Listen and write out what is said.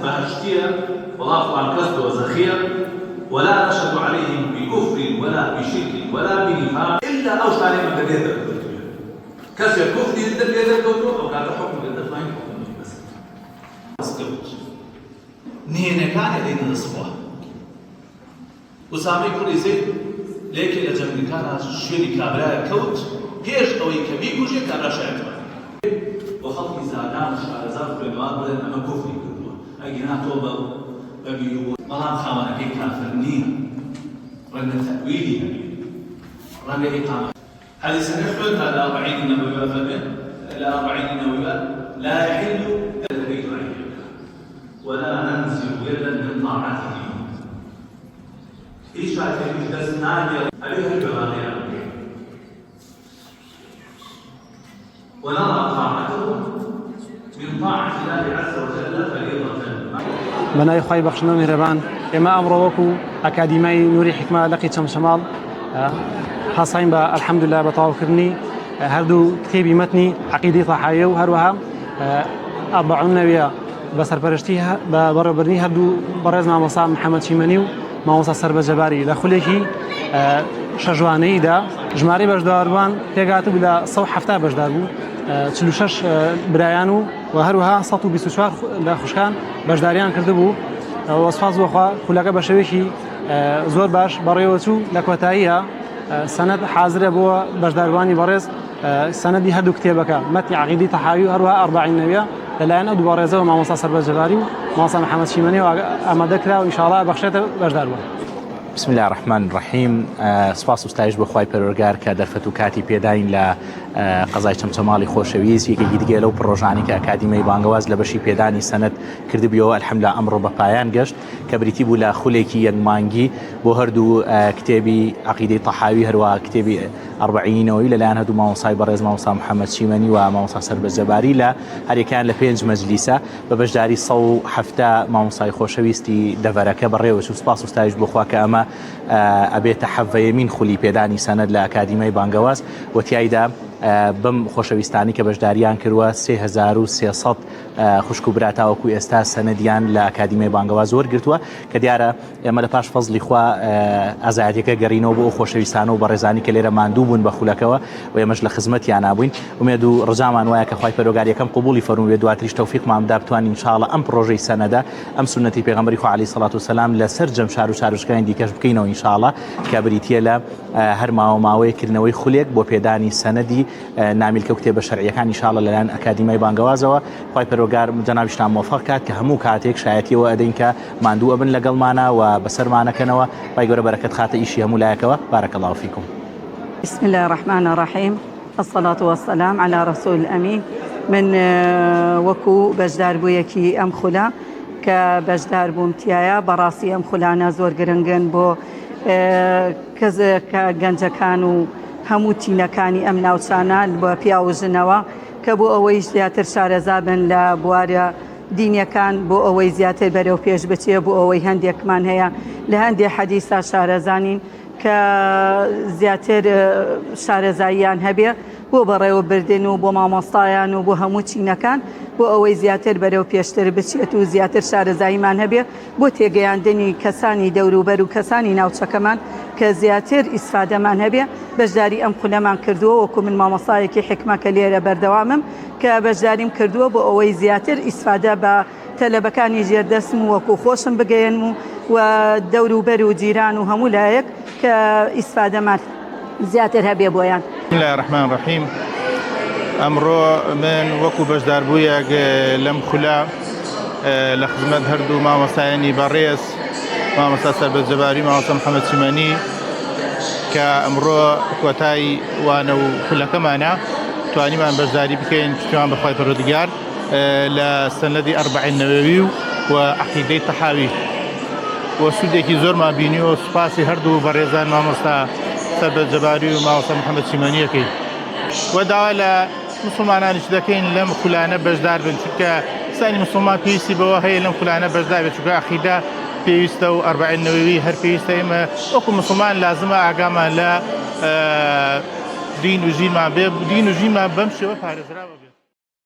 بهشتيا والله عن كسب وزخير ولا نشهد عليهم بكفر ولا بشرك ولا بنفاق الا اوجد عليهم الدليل كسر الكفر الدليل او كان حكم الدليل بس استوت نهينا كان يدين الصفوه وسامي كل زيد لكن لجمع كان شيء كابرا كوت هيش قوي كبير وجه كابرا شايف وخلق زادان شارزات بالواد بدن اما كفر كله اجينا توبه بيو ملام خامنه كي كافرنين رن تاويلي رن اقامه هذه سنفرد هذا 40 نووي فمن الى 40 نووي لا يحل البيت ولا ننزل يدا من طاعته ايش رايك في دسنا عليه البلاغه ونرى طاعته من طاعة الله عز وجل فريضة. بنای خوای بخشنده مهربان اما امر وکو اکادمی نوری حکمه لقی چم شمال حاصلين الحمد لله بطاوع كرني هردو كتابي متني عقيدة طحايا وهروها 40 نوية بسر برشتيها بربرني هردو برزنا مصاب محمد شيمانيو ما وصل سرب جباري لخليكي شجواني دا جماري بجداربان تيجاتو بلا صو حفتا بجداربو 46 برایانو و هروها 124 لخوشکان بجداریان کرده بو وصفاز وخوا خلاقه بشویشی زور باش بریوتو لکوتاییه سند حاضر بو بجداروانی برز سندی هدو کتابک متن عقیدی تحاوی هروها 40 نویه للاین ادو برزه و ماموسا سرباز جباری و ماموسا محمد شیمانی و آماده کرده و ان شاء الله بخشیت بجداربان. بسم الله الرحمن الرحيم سپاس و ستایش بۆ خوای پەروەردگار کە دەرفەت و کاتی پێداین لە قەزای چەمچەماڵی خۆشەویست یەکێکی دیگە لەو پڕۆژانی کە ئەکادیمیای بانگەواز لە بەشی پێدانی سەنەد کردبیەوە الحەمدوللا ئەمڕۆ بە پایان گەشت کە بریتی بوو لە خولێکی یەکمانگی بۆ هەردوو کتێبی عەقیدەی تەحاوی هەروە کتێبی 40ەوەی لەلایەن هەردوو مامۆسای بەڕێز مامۆستا محەممەد شیمەنی و مامۆستا سەربەز جەباری لە هەریەکان لە 5 مەجلیسە بە بەشداری 170 مامۆسای خۆشەویستی دەڤەرەکە بەڕێوەچوو سپاس و ستایش بۆ خوا کە ئەمە ئەبێتە حەڤەیەمین خولی پێدانی سەنەد لە ئەکادیمیای بانگەواز و تیایدا بم خۆشەویستانی کە بەشداریان کردووە 3300 خوشک و براتاوەکو ئێستا سەنەدیان لە ئەکادیمیای بانگەواز وەرگرتووە کە دیارە ئێمە لە پاش فەزلی خوا ئازایەتیەکە گەڕینەوە بۆ خۆشەویستانە و بەڕێزانی کە لێرە ماندوو بوون بە خولەکەوە و ئێمەش لە خزمەتیان نابووین ومێد و ڕجامان وایە کە خوای پەروەردگار یەکەم قبوڵی فەرموو بێ دواتریش تەوفیقمان بدا بتوانین ئینشاءڵڵا ئەم پرۆژەی سەنەدە ئەم سونەتی پێغەمبەری خوا عەلەیهی سەڵات وسەلام لەسەر جەم شار و شارۆچکانی دیکەش بکەینەوە ئینشاءڵڵا کە بریتیە لە هەر ماوەیەکردنەوەی خولێک بۆ پێدانی سەنەدی نامیلکە و کتێبە شەرعیەکان ئینشاءڵڵا لەلایەن ئەکادیمیای بانگەوازەوە خوای پەروەردگار جەنابیشتان موفق کات کە هەموو کاتێک شایەتیەوە ئەدەین کە ماندوو ئەبن لەگەڵمانە و بەسەرمانەکەنەوە خوای گەورە بەرەکەت خاتە ئیشی هەموو لایەکەوە بارك الله فيكم. بسم الله الرحمن الرحيم الصلاة والسلام على رسول الأمين من وكو بجدار بويكي أم خلا كبجدار بومتيايا براسي أم خلانا زور قرنقن بو كذا كجنجا كانوا هموتينا كاني أم ناوشانا بو بياو جنوا كبو أوي زياتر شارزابن لبواريا دينيا كان بو أوي زياتر بريو بيش بتيه بو أوي هندي كمان هي لهندي حديثة شارزانين كزياتر شارزايان هبي بو بريو بردن وبو مامۆستایان و بو هموتينا كان بو أوي زياتر بريو بيشتر بتيه و زياتر شارزايمان هبي بو تيجياندني كساني دورو برو كساني ناوچا كمان كزياتر استفادة من هبي بجداري أم خلمان كردوه وكو من مامۆستایەکی حكمة كليرة بردوامم كبجداريم كردوه بو أوي زياتر استفادة بتلبكاني جردسم وكو خوشم بقينمو ودورو برو جيران وهمو لايك كاستفادة من زياتر هبي بويان. بسم الله الرحمن الرحيم. أمرو من وكو بجدار بويا لم خلا لخدمت هردو مامۆستایانی بەڕێز مامۆستا سەربەز جەباری مامۆستا محەممەد شیمەنی کە ئەمڕۆ کۆتایی وانە و خولەکەمانە توانیمان بەشداری بکەین پشتیوان بەخوای پەروەردگار لە سەنەدی 40 نەوەوی و عەقیدەی تەحاوی و سوودێکی زۆرمان بینیوە سوپاسی هەردوو بەڕێزان مامۆستا سەربەز جەباری و مامۆستا محەممەد شیمەنیەکەی و داوا لە مسلمانانیش دەکەین لەم خولانە بەشدار بن چونکە سانی مسلمان پێویستی بەوە هەیە لەم خولانە بەشدار بێت چونکە عەقیدە پێویستە و 40 نەوەوی هەر پێویستە ئێمە وەکو مسلمان لازمە ئاگامان لە دین و ژینمان بێ دین و ژینمان بەم شێوە پارێزراوە بێت.